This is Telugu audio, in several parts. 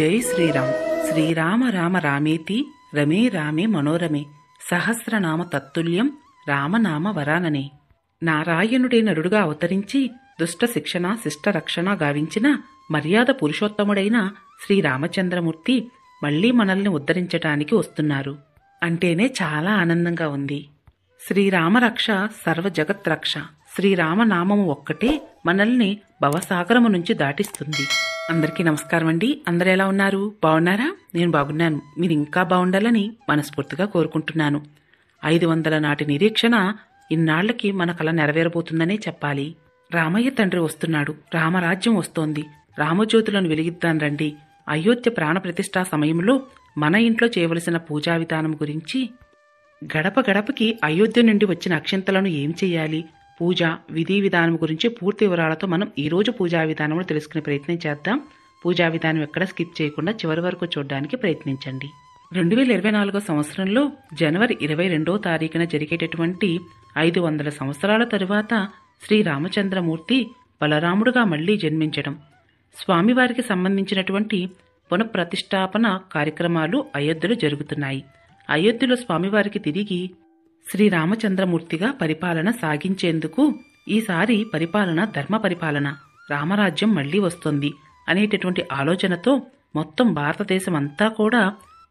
జై శ్రీరామ్. శ్రీరామ రామ రామేతి రమే రామే మనోరమే సహస్రనామ తత్తుల్యం రామనామ వరాననే. నారాయణుడే నరుడుగా అవతరించి దుష్ట శిక్షణ శిష్ట రక్షణ గావించిన మర్యాద పురుషోత్తముడైన శ్రీరామచంద్రమూర్తి మళ్లీ మనల్ని ఉద్ధరించటానికి వస్తున్నారు అంటేనే చాలా ఆనందంగా ఉంది. శ్రీరామరక్ష సర్వజగత్ రక్ష. శ్రీరామనామము ఒక్కటే మనల్ని భవసాగరము నుంచి దాటిస్తుంది. అందరికీ నమస్కారం అండి. అందరు ఎలా ఉన్నారు? బాగున్నారా? నేను బాగున్నాను. మీరు ఇంకా బాగుండాలని మనస్ఫూర్తిగా కోరుకుంటున్నాను. 500 నాటి నిరీక్షణ ఇన్నాళ్లకి మన కల నెరవేరబోతుందనే చెప్పాలి. రామయ్య తండ్రి వస్తున్నాడు. రామరాజ్యం వస్తోంది. రామజ్యోతులను వెలిగిద్దాం రండి. అయోధ్య ప్రాణప్రతిష్ఠా సమయంలో మన ఇంట్లో చేయవలసిన పూజా విధానం గురించి, గడప గడపకి అయోధ్య నుండి వచ్చిన అక్షంతలను ఏం చెయ్యాలి, పూజ విధి విధానం గురించి పూర్తి వివరాలతో మనం ఈరోజు పూజా విధానంలో తెలుసుకునే ప్రయత్నం చేద్దాం. పూజా విధానం ఎక్కడ స్కిప్ చేయకుండా చివరి వరకు చూడడానికి ప్రయత్నించండి. 2024 సంవత్సరంలో జనవరి 22వ తారీఖున జరిగేటటువంటి 500 సంవత్సరాల తరువాత శ్రీరామచంద్రమూర్తి బలరాముడుగా మళ్లీ జన్మించడం, స్వామివారికి సంబంధించినటువంటి పునఃప్రతిష్టాపన కార్యక్రమాలు అయోధ్యలో జరుగుతున్నాయి. అయోధ్యలో స్వామివారికి తిరిగి శ్రీరామచంద్రమూర్తిగా పరిపాలన సాగించేందుకు ఈసారి పరిపాలన ధర్మ పరిపాలన, రామరాజ్యం మళ్లీ వస్తుంది అనేటటువంటి ఆలోచనతో మొత్తం భారతదేశం అంతా కూడా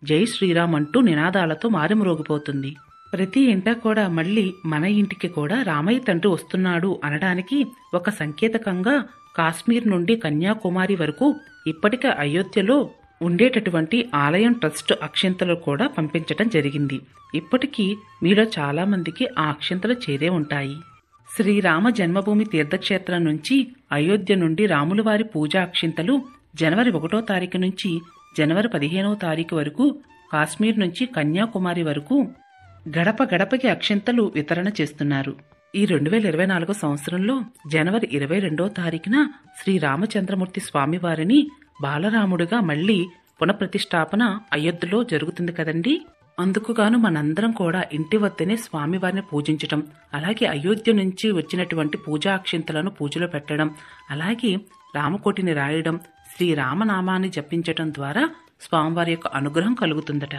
జై శ్రీరామ్ అంటూ నినాదాలతో మారుమ్రోగిపోతుంది. ప్రతి ఇంటా కూడా మళ్లీ మన ఇంటికి కూడా రామయ్య తండ్రి వస్తున్నాడు అనడానికి ఒక సంకేతకంగా కాశ్మీర్ నుండి కన్యాకుమారి వరకు ఇప్పటికే అయోధ్యలో ఉండేటటువంటి ఆలయం ట్రస్ట్ అక్షింతలు కూడా పంపించటం జరిగింది. ఇప్పటికీ మీలో చాలా మందికి ఆ అక్షింతలు చేరే ఉంటాయి. శ్రీరామ జన్మభూమి తీర్థక్షేత్రం నుంచి అయోధ్య నుండి రాములవారి పూజా అక్షింతలు జనవరి 1వ తారీఖు నుంచి జనవరి 15వ తారీఖు వరకు కాశ్మీర్ నుంచి కన్యాకుమారి వరకు గడప గడపకి అక్షింతలు వితరణ చేస్తున్నారు. ఈ 2024 సంవత్సరంలో జనవరి 22వ తారీఖున శ్రీరామచంద్రమూర్తి స్వామివారిని బాలరాముడుగా మళ్లీ పునఃప్రతిష్టాపన అయోధ్యలో జరుగుతుంది కదండి. అందుకుగాను మనందరం కూడా ఇంటి వద్దనే స్వామివారిని పూజించటం, అలాగే అయోధ్య నుంచి వచ్చినటువంటి పూజా అక్షింతలను పూజలో పెట్టడం, అలాగే రామకోటిని రాయడం, శ్రీరామనామాన్ని జపించటం ద్వారా స్వామివారి యొక్క అనుగ్రహం కలుగుతుందట.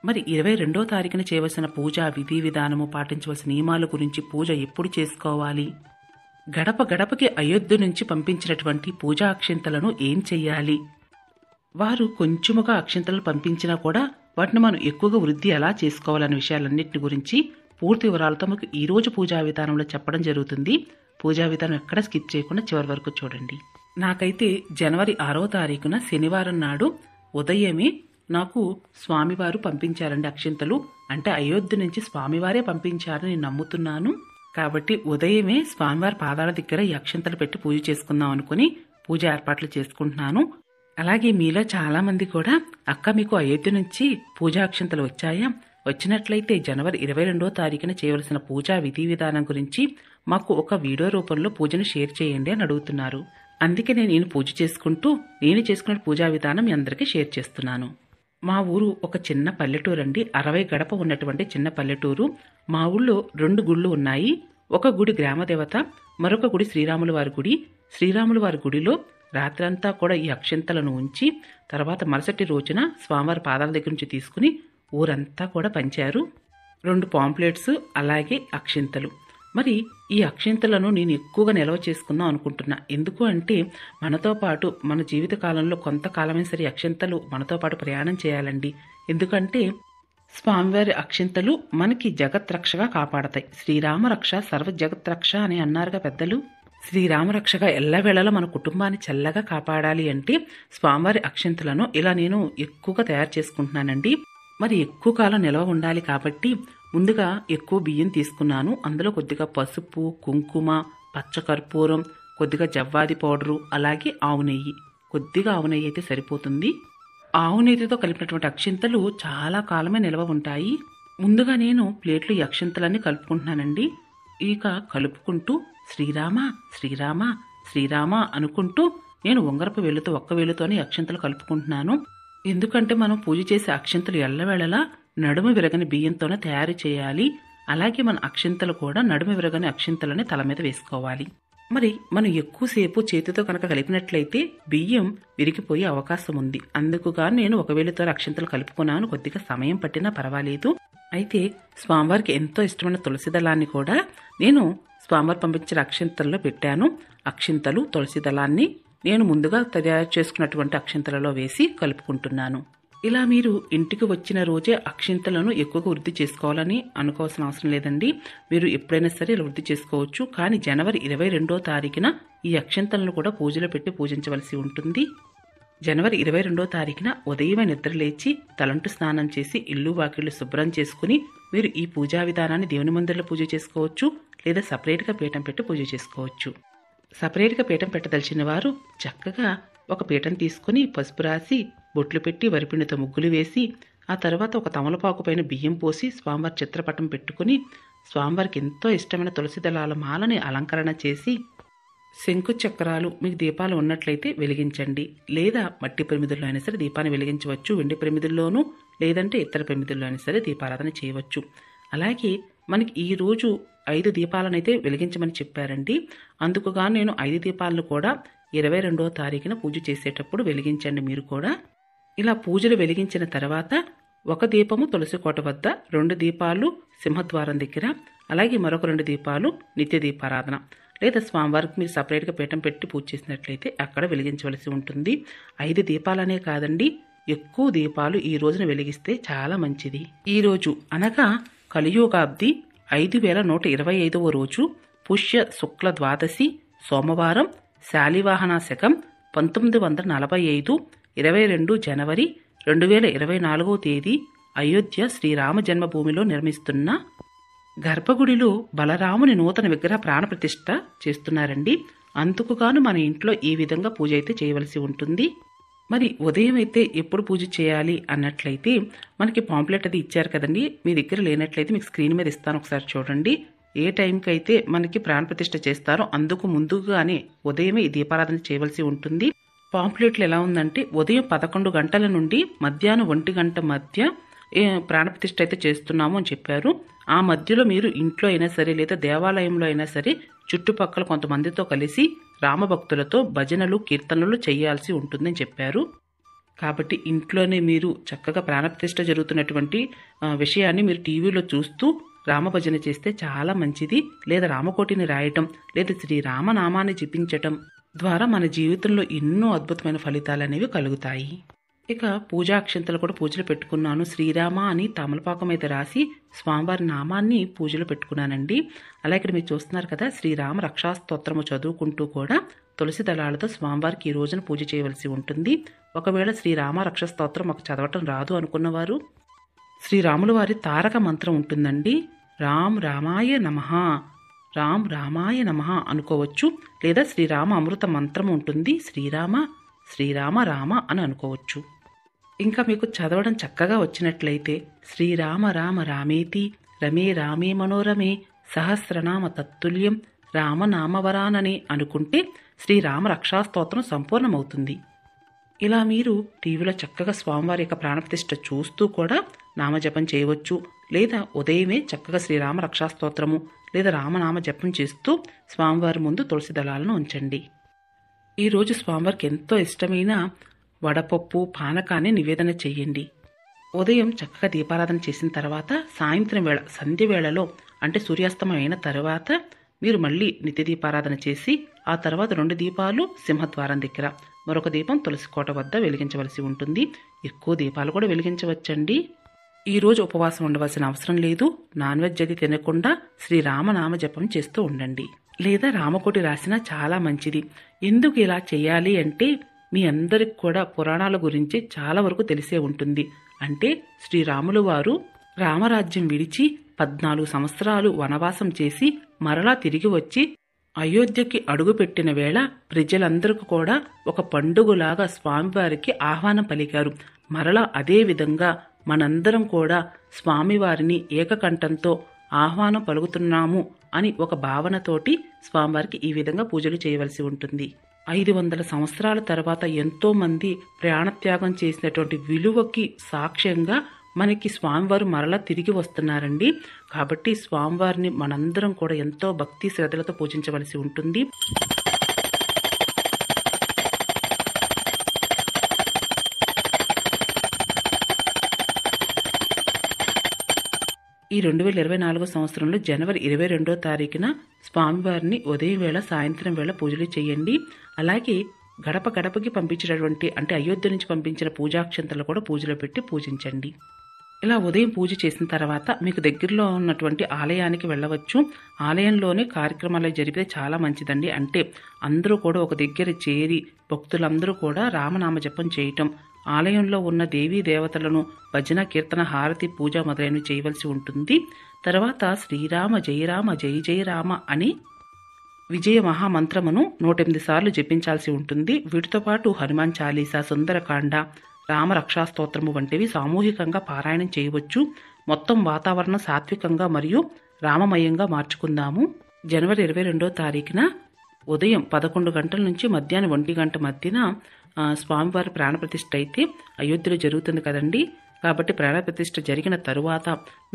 మరి 22వ తారీఖున చేయవలసిన పూజా విధి విధానము, పాటించవలసిన నియమాల గురించి, పూజ ఎప్పుడు చేసుకోవాలి, గడప గడపకి అయోధ్య నుంచి పంపించినటువంటి పూజా అక్షింతలను ఏం చెయ్యాలి, వారు కొంచెముగా అక్షింతలను పంపించినా కూడా వాటిని మనం ఎక్కువగా వృద్ధి ఎలా చేసుకోవాలనే విషయాలన్నింటి గురించి పూర్తి వివరాలతో మీకు ఈరోజు పూజా విధానంలో చెప్పడం జరుగుతుంది. పూజా విధానం ఎక్కడ స్కిప్ చేయకుండా చివరి వరకు చూడండి. నాకైతే జనవరి 6వ తారీఖున శనివారం నాడు ఉదయమే నాకు స్వామివారు పంపించారండి అక్షింతలు. అంటే అయోధ్య నుంచి స్వామివారే పంపించారని నేను నమ్ముతున్నాను. కాబట్టి ఉదయమే స్వామివారి పాదాల దగ్గర ఈ అక్షింతలు పెట్టి పూజ చేసుకుందాం అనుకుని పూజ ఏర్పాట్లు చేసుకుంటున్నాను. అలాగే మీలో చాలా మంది కూడా అక్క మీకు అయోధ్య నుంచి పూజా అక్షింతలు వచ్చాయా, వచ్చినట్లయితే జనవరి 22వ తారీఖున చేయవలసిన పూజా విధి విధానం గురించి మాకు ఒక వీడియో రూపంలో పూజను షేర్ చేయండి అని అడుగుతున్నారు. అందుకే నేను పూజ చేసుకుంటూ నేను చేసుకున్న పూజా విధానం మీ అందరికీ షేర్ చేస్తున్నాను. మా ఊరు ఒక చిన్న పల్లెటూరు అండి. 60 గడప ఉన్నటువంటి చిన్న పల్లెటూరు. మా ఊళ్ళో 2 గుళ్ళు ఉన్నాయి. ఒక గుడి గ్రామదేవత, మరొక గుడి శ్రీరాముల వారి గుడి. శ్రీరాముల వారి గుడిలో రాత్రంతా కూడా ఈ అక్షింతలను ఉంచి తర్వాత మరుసటి రోజున స్వామివారి పాదాల దగ్గర నుంచి తీసుకుని ఊరంతా కూడా పంచారు. 2 పాంప్లెట్స్ అలాగే అక్షింతలు. మరి ఈ అక్షింతలను నేను ఎక్కువగా నిల్వ చేసుకుందాం అనుకుంటున్నా. ఎందుకు అంటే మనతో పాటు మన జీవిత కాలంలో కొంతకాలమే సరే అక్షింతలు మనతో పాటు ప్రయాణం చేయాలండి. ఎందుకంటే స్వామివారి అక్షింతలు మనకి జగత్రక్షగా కాపాడతాయి. శ్రీరామరక్ష సర్వ జగత్రక్ష అని అన్నారుగా పెద్దలు. శ్రీరామరక్షగా ఎల్లవేళలా మన కుటుంబాన్ని చల్లగా కాపాడాలి అంటే స్వామివారి అక్షింతలను ఇలా నేను ఎక్కువగా తయారు చేసుకుంటున్నానండి. మరి ఎక్కువ కాలం నిల్వ ఉండాలి కాబట్టి ముందుగా ఎక్కువ బియ్యం తీసుకున్నాను. అందులో కొద్దిగా పసుపు, కుంకుమ, పచ్చకర్పూరం, కొద్దిగా జవ్వాది పౌడరు, అలాగే ఆవు నెయ్యి. కొద్దిగా ఆవు నెయ్యి అయితే సరిపోతుంది. ఆవు నెయ్యితో కలిపినటువంటి అక్షింతలు చాలా కాలమే నిల్వ ఉంటాయి. ముందుగా నేను ప్లేట్లో ఈ అక్షింతలన్నీ కలుపుకుంటున్నానండి. ఇక కలుపుకుంటూ శ్రీరామ శ్రీరామ శ్రీరామ అనుకుంటూ నేను ఉంగరపు వేలుతో ఒక్క వేలుతోనే అక్షింతలు కలుపుకుంటున్నాను. ఎందుకంటే మనం పూజ చేసే అక్షింతలు ఎల్లవేళలా నడుము విరగని బియ్యంతోనే తయారు చేయాలి. అలాగే మన అక్షింతలు కూడా నడుము విరగని అక్షింతలని తల మీద వేసుకోవాలి. మరి మనం ఎక్కువసేపు చేతితో కనుక కలిపినట్లయితే బియ్యం విరిగిపోయే అవకాశం ఉంది. అందుకుగా నేను ఒక వేలితో అక్షింతలు కలుపుకున్నాను. కొద్దిగా సమయం పట్టినా పర్వాలేదు. అయితే స్వామివారికి ఎంతో ఇష్టమైన తులసి దళాన్ని కూడా నేను స్వామివారు పంపించిన అక్షింతల్లో పెట్టాను. అక్షింతలు తులసి దళాన్ని నేను ముందుగా తయారు చేసుకున్నటువంటి అక్షింతలలో వేసి కలుపుకుంటున్నాను. ఇలా మీరు ఇంటికి వచ్చిన రోజే అక్షింతలను ఎక్కువగా వృద్ధి చేసుకోవాలని అనుకోవాల్సిన అవసరం లేదండి. మీరు ఎప్పుడైనా సరే ఇలా వృద్ధి చేసుకోవచ్చు. కానీ జనవరి 22వ తారీఖున ఈ అక్షింతలను కూడా పూజలో పెట్టి పూజించవలసి ఉంటుంది. జనవరి 22వ తారీఖున ఉదయమే నిద్రలేచి తలంటు స్నానం చేసి ఇల్లు వాకిళ్లు శుభ్రం చేసుకుని మీరు ఈ పూజా విధానాన్ని దేవుని మందిరంలో పూజ చేసుకోవచ్చు, లేదా సపరేట్గా పీఠం పెట్టి పూజ చేసుకోవచ్చు. సపరేట్గా పీఠం పెట్టదలిచిన వారు చక్కగా ఒక పీఠం తీసుకుని పసుపు రాసి బొట్లు పెట్టి వరిపిండితో ముగ్గులు వేసి ఆ తర్వాత ఒక తమలపాకు పైన బియ్యం పోసి స్వామివారి చిత్రపటం పెట్టుకుని స్వామివారికి ఎంతో ఇష్టమైన తులసి దళాల మాలని అలంకరణ చేసి శంకు చక్రాలు మీకు దీపాలు ఉన్నట్లయితే వెలిగించండి. లేదా మట్టి ప్రమిదుల్లో అయినా సరే దీపాన్ని వెలిగించవచ్చు. వెండి ప్రమిదుల్లోనూ లేదంటే ఇతర ప్రమిదుల్లో అయినా సరే దీపారాధన చేయవచ్చు. అలాగే మనకి ఈరోజు 5 దీపాలనైతే వెలిగించమని చెప్పారండి. అందుకుగా నేను 5 దీపాలను కూడా 22వ తారీఖున పూజ చేసేటప్పుడు వెలిగించండి. మీరు కూడా ఇలా పూజలు వెలిగించిన తర్వాత ఒక దీపము తులసి కోట వద్ద, 2 దీపాలు సింహద్వారం దగ్గర, అలాగే మరొక 2 దీపాలు నిత్య దీపారాధన లేదా స్వామివారికి మీరు సపరేట్గా పీఠం పెట్టి పూజ చేసినట్లయితే అక్కడ వెలిగించవలసి ఉంటుంది. 5 దీపాలనే కాదండి, ఎక్కువ దీపాలు ఈ రోజున వెలిగిస్తే చాలా మంచిది. ఈ రోజు అనగా కలియుగాబ్ది 5125వ రోజు పుష్య శుక్ల ద్వాదశి సోమవారం శాలివాహన శకం 1945 22 జనవరి 2024వ తేదీ అయోధ్య శ్రీరామ జన్మభూమిలో నిర్మిస్తున్న గర్భగుడిలో బలరాముని నూతన విగ్రహ ప్రాణప్రతిష్ఠ చేస్తున్నారండి. అందుకుగాను మన ఇంట్లో ఈ విధంగా పూజ అయితే చేయవలసి ఉంటుంది. మరి ఉదయం అయితే ఎప్పుడు పూజ చేయాలి అన్నట్లయితే మనకి పాంప్లెట్ అది ఇచ్చారు కదండి. మీ దగ్గర లేనట్లయితే మీకు స్క్రీన్ మీద ఇస్తాను, ఒకసారి చూడండి. ఏ టైంకి అయితే మనకి ప్రాణప్రతిష్ఠ చేస్తారో అందుకు ముందుగానే ఉదయమే ఈ దీపారాధన చేయవలసి ఉంటుంది. పాంప్లెట్లు ఎలా ఉందంటే ఉదయం 11 గంటల నుండి మధ్యాహ్నం 1 గంట మధ్య ప్రాణప్రతిష్ఠ అయితే చేస్తున్నాము అని చెప్పారు. ఆ మధ్యలో మీరు ఇంట్లో అయినా సరే లేదా దేవాలయంలో అయినా సరే చుట్టుపక్కల కొంతమందితో కలిసి రామభక్తులతో భజనలు కీర్తనలు చేయాల్సి ఉంటుందని చెప్పారు. కాబట్టి ఇంట్లోనే మీరు చక్కగా ప్రాణప్రతిష్ఠ జరుగుతున్నటువంటి విషయాన్ని మీరు టీవీలో చూస్తూ రామభజన చేస్తే చాలా మంచిది. లేదా రామకోటిని రాయటం లేదా శ్రీరామనామాన్ని జపించటం ద్వారా మన జీవితంలో ఎన్నో అద్భుతమైన ఫలితాలు అనేవి కలుగుతాయి. ఇక పూజా అక్షంతలు కూడా పూజలు పెట్టుకున్నాను. శ్రీరామ అని తమలపాకం అయితే రాసి స్వామివారి నామాన్ని పూజలు పెట్టుకున్నానండి. అలాగే ఇక్కడ మీరు చూస్తున్నారు కదా, శ్రీరామ రక్షాస్తోత్రము చదువుకుంటూ కూడా తులసి దళాలతో స్వామివారికి ఈ రోజున పూజ చేయవలసి ఉంటుంది. ఒకవేళ శ్రీరామ రక్షాస్తోత్రం మాకు చదవటం రాదు అనుకున్నవారు శ్రీరాముల వారి తారక మంత్రం ఉంటుందండి. రామ్ రామాయ నమః, రామ్ రామాయ నమః అనుకోవచ్చు. లేదా శ్రీరామ అమృత మంత్రం ఉంటుంది, శ్రీరామ శ్రీరామ రామ అని అనుకోవచ్చు. ఇంకా మీకు చదవడం చక్కగా వచ్చినట్లయితే శ్రీరామ రామ రామేతి రమే రామే మనోరమే సహస్రనామ తత్తుల్యం రామనామవరానని అనుకుంటే శ్రీరామ రక్షాస్తోత్రం సంపూర్ణమవుతుంది. ఇలా మీరు టీవీలో చక్కగా స్వామివారి యొక్క ప్రాణప్రతిష్ఠ చూస్తూ కూడా నామజపం చేయవచ్చు. లేదా ఉదయమే చక్కగా శ్రీరామ రక్షాస్తోత్రము లేదా రామనామ జపం చేస్తూ స్వామివారి ముందు తులసి దళాలను ఉంచండి. ఈరోజు స్వామివారికి ఎంతో ఇష్టమైన వడపప్పు పానకాన్ని నివేదన చెయ్యండి. ఉదయం చక్కగా దీపారాధన చేసిన తర్వాత సాయంత్రం వేళ సంధ్య వేళలో అంటే సూర్యాస్తమయం అయిన తర్వాత మీరు మళ్ళీ నిత్య దీపారాధన చేసి ఆ తర్వాత 2 దీపాలు సింహద్వారం దగ్గర, మరొక దీపం తులసి కోట వద్ద వెలిగించవలసి ఉంటుంది. ఎక్కువ దీపాలు కూడా వెలిగించవచ్చండి. ఈరోజు ఉపవాసం ఉండవలసిన అవసరం లేదు. నాన్ వెజ్ అది తినకుండా శ్రీరామనామ జపం చేస్తూ ఉండండి. లేదా రామకోటి రాసినా చాలా మంచిది. ఎందుకు ఇలా చేయాలి అంటే మీ అందరికి కూడా పురాణాల గురించి చాలా వరకు తెలిసే ఉంటుంది. అంటే శ్రీరాములు వారు రామరాజ్యం విడిచి 14 సంవత్సరాలు వనవాసం చేసి మరలా తిరిగి వచ్చి అయోధ్యకి అడుగుపెట్టిన వేళ ప్రజలందరికీ కూడా ఒక పండుగలాగా స్వామివారికి ఆహ్వానం పలికారు. మరలా అదే విధంగా మనందరం కూడా స్వామివారిని ఏకకంఠంతో ఆహ్వానం పలుకుతున్నాము అని ఒక భావనతోటి స్వామివారికి ఈ విధంగా పూజలు చేయవలసి ఉంటుంది. 500 సంవత్సరాల తర్వాత ఎంతో మంది ప్రాణత్యాగం చేసినటువంటి విలువకి సాక్ష్యంగా మనకి స్వామివారు మరలా తిరిగి వస్తున్నారండి. కాబట్టి స్వామివారిని మనందరం కూడా ఎంతో భక్తి శ్రద్ధలతో పూజించవలసి ఉంటుంది. ఈ 2024 సంవత్సరంలో జనవరి 22వ తారీఖున స్వామివారిని ఉదయం వేళ సాయంత్రం వేళ పూజలు చేయండి. అలాగే గడప గడపకి పంపించినటువంటి అంటే అయోధ్య నుంచి పంపించిన పూజాక్షంతలు కూడా పూజలో పెట్టి పూజించండి. ఇలా ఉదయం పూజ చేసిన తర్వాత మీకు దగ్గరలో ఉన్నటువంటి ఆలయానికి వెళ్ళవచ్చు. ఆలయంలోనే కార్యక్రమాలు జరిపితే చాలా మంచిదండి. అంటే అందరూ కూడా ఒక దగ్గర చేరి భక్తులందరూ కూడా రామనామ జపం చేయటం, ఆలయంలో ఉన్న దేవీ దేవతలను భజన కీర్తన హారతి పూజ మొదలైనవి చేయవలసి ఉంటుంది. తర్వాత శ్రీరామ జయరామ జయ జయ రామ అని విజయ మహామంత్రమును 108 సార్లు జపించాల్సి ఉంటుంది. వీటితో పాటు హనుమాన్ చాలీసా, సుందరకాండ, రామ రక్షాస్తోత్రము వంటివి సామూహికంగా పారాయణం చేయవచ్చు. మొత్తం వాతావరణం సాత్వికంగా మరియు రామమయంగా మార్చుకుందాము. జనవరి 22వ తారీఖున ఉదయం 11 గంటల నుంచి మధ్యాహ్నం 1 గంట మధ్యన స్వామివారి ప్రాణప్రతిష్ఠ అయితే అయోధ్యలో జరుగుతుంది కదండి. కాబట్టి ప్రాణప్రతిష్ఠ జరిగిన తరువాత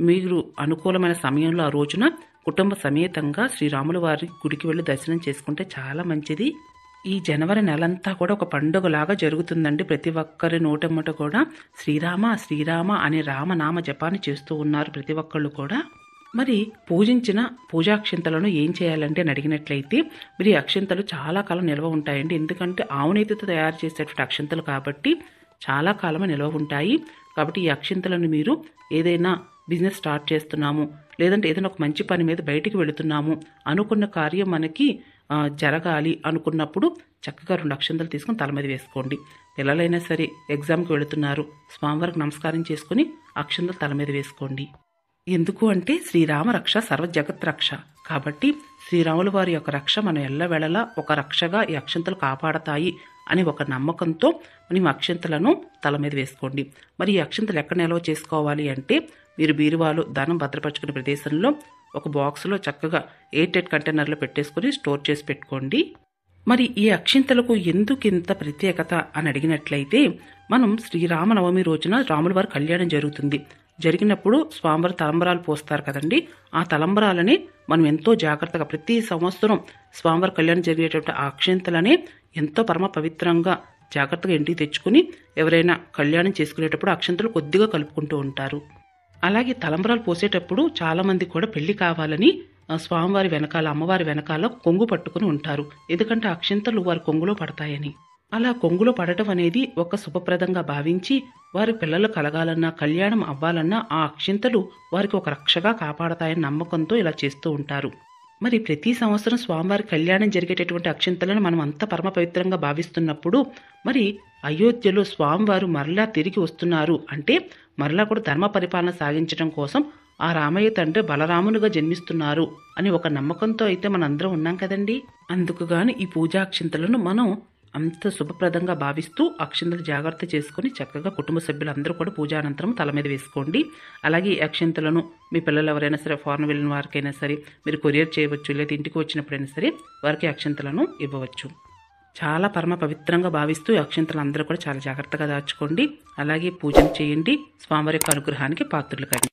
మీరు అనుకూలమైన సమయంలో ఆ రోజున కుటుంబ సమేతంగా శ్రీరాముల వారి గుడికి వెళ్ళి దర్శనం చేసుకుంటే చాలా మంచిది. ఈ జనవరి నెలంతా కూడా ఒక పండుగలాగా జరుగుతుందండి. ప్రతి ఒక్కరి నోటమ్మట కూడా శ్రీరామ శ్రీరామ అనే రామనామ జపాన్ని చేస్తూ ఉన్నారు ప్రతి ఒక్కళ్ళు కూడా. మరి పూజించిన పూజాక్షింతలను ఏం చేయాలంటే అని అడిగినట్లయితే మరి అక్షింతలు చాలా కాలం నిల్వ ఉంటాయండి. ఎందుకంటే ఆవునేతితో తయారు చేసేటువంటి అక్షింతలు కాబట్టి చాలా కాలమే నిల్వ ఉంటాయి. కాబట్టి ఈ అక్షింతలను మీరు ఏదైనా బిజినెస్ స్టార్ట్ చేస్తున్నాము, లేదంటే ఏదైనా ఒక మంచి పని మీద బయటికి వెళుతున్నాము, అనుకున్న కార్యం మనకి జరగాలి అనుకున్నప్పుడు చక్కగా 2 అక్షింతలు తీసుకుని తల మీద వేసుకోండి. పిల్లలైనా సరే ఎగ్జామ్కి వెళుతున్నారు, స్వామివారికి నమస్కారం చేసుకుని అక్షింతలు తల మీద వేసుకోండి. ఎందుకు అంటే శ్రీరామ రక్ష సర్వ జగత్ రక్ష. కాబట్టి శ్రీరాముల వారి యొక్క రక్ష మనం ఎల్లవేళలా ఒక రక్షగా ఈ అక్షంతలు కాపాడతాయి అని ఒక నమ్మకంతో మనం అక్షంతలను తల మీద వేసుకోండి. మరి ఈ అక్షంతలు ఎక్కడ నిల్వ చేసుకోవాలి అంటే మీరు బీరువాలో ధనం భద్రపరుచుకునే ప్రదేశంలో ఒక బాక్స్లో చక్కగా 8 కంటైనర్లో పెట్టేసుకుని స్టోర్ చేసి పెట్టుకోండి. మరి ఈ అక్షింతలకు ఎందుకు ఇంత ప్రత్యేకత అని అడిగినట్లయితే మనం శ్రీరామనవమి రోజున రాముల వారి కళ్యాణం జరుగుతుంది. జరిగినప్పుడు స్వామివారి తలంబరాలు పోస్తారు కదండి. ఆ తలంబరాలని మనం ఎంతో జాగ్రత్తగా ప్రతి సంవత్సరం స్వామివారి కళ్యాణం జరిగేటటువంటి ఆ అక్షింతలనే ఎంతో పరమ పవిత్రంగా జాగ్రత్తగా ఇంటికి తెచ్చుకుని ఎవరైనా కళ్యాణం చేసుకునేటప్పుడు అక్షింతలు కొద్దిగా కలుపుకుంటూ ఉంటారు. అలాగే తలంబరాలు పోసేటప్పుడు చాలామంది కూడా పెళ్లి కావాలని స్వామివారి వెనకాల అమ్మవారి వెనకాల కొంగు పట్టుకుని ఉంటారు. ఎందుకంటే అక్షింతలు వారి కొంగులో పడతాయని. అలా కొంగులో పడటం అనేది ఒక శుభప్రదంగా భావించి వారి పిల్లలు కలగాలన్నా కళ్యాణం అవ్వాలన్నా ఆ అక్షింతలు వారికి ఒక రక్షగా కాపాడతాయని నమ్మకంతో ఇలా చేస్తూ ఉంటారు. మరి ప్రతి సంవత్సరం స్వామివారి కళ్యాణం జరిగేటటువంటి అక్షింతలను మనం అంత పరమ పవిత్రంగా భావిస్తున్నప్పుడు మరి అయోధ్యలో స్వామివారు మరలా తిరిగి వస్తున్నారు అంటే మరలా కూడా ధర్మ పరిపాలన సాగించడం కోసం ఆ రామయ్య తండ్రి బలరామునుగా జన్మిస్తున్నారు అని ఒక నమ్మకంతో అయితే మనందరం ఉన్నాం కదండి. అందుకుగాను ఈ పూజాక్షింతలను మనం అంత శుభప్రదంగా భావిస్తూ అక్షింతలు జాగ్రత్త చేసుకుని చక్కగా కుటుంబ సభ్యులందరూ కూడా పూజానంతరం తల మీద వేసుకోండి. అలాగే ఈ అక్షింతలను మీ పిల్లలు ఎవరైనా సరే ఫారెన్ వెళ్ళిన వారికైనా సరే మీరు కొరియర్ చేయవచ్చు, లేదా ఇంటికి వచ్చినప్పుడైనా సరే వారికి అక్షింతలను ఇవ్వవచ్చు. చాలా పరమ పవిత్రంగా భావిస్తూ ఈ అక్షింతలు అందరూ కూడా చాలా జాగ్రత్తగా దాచుకోండి. అలాగే పూజలు చేయండి. స్వామివారి యొక్క అనుగ్రహానికి పాత్రులు కండి.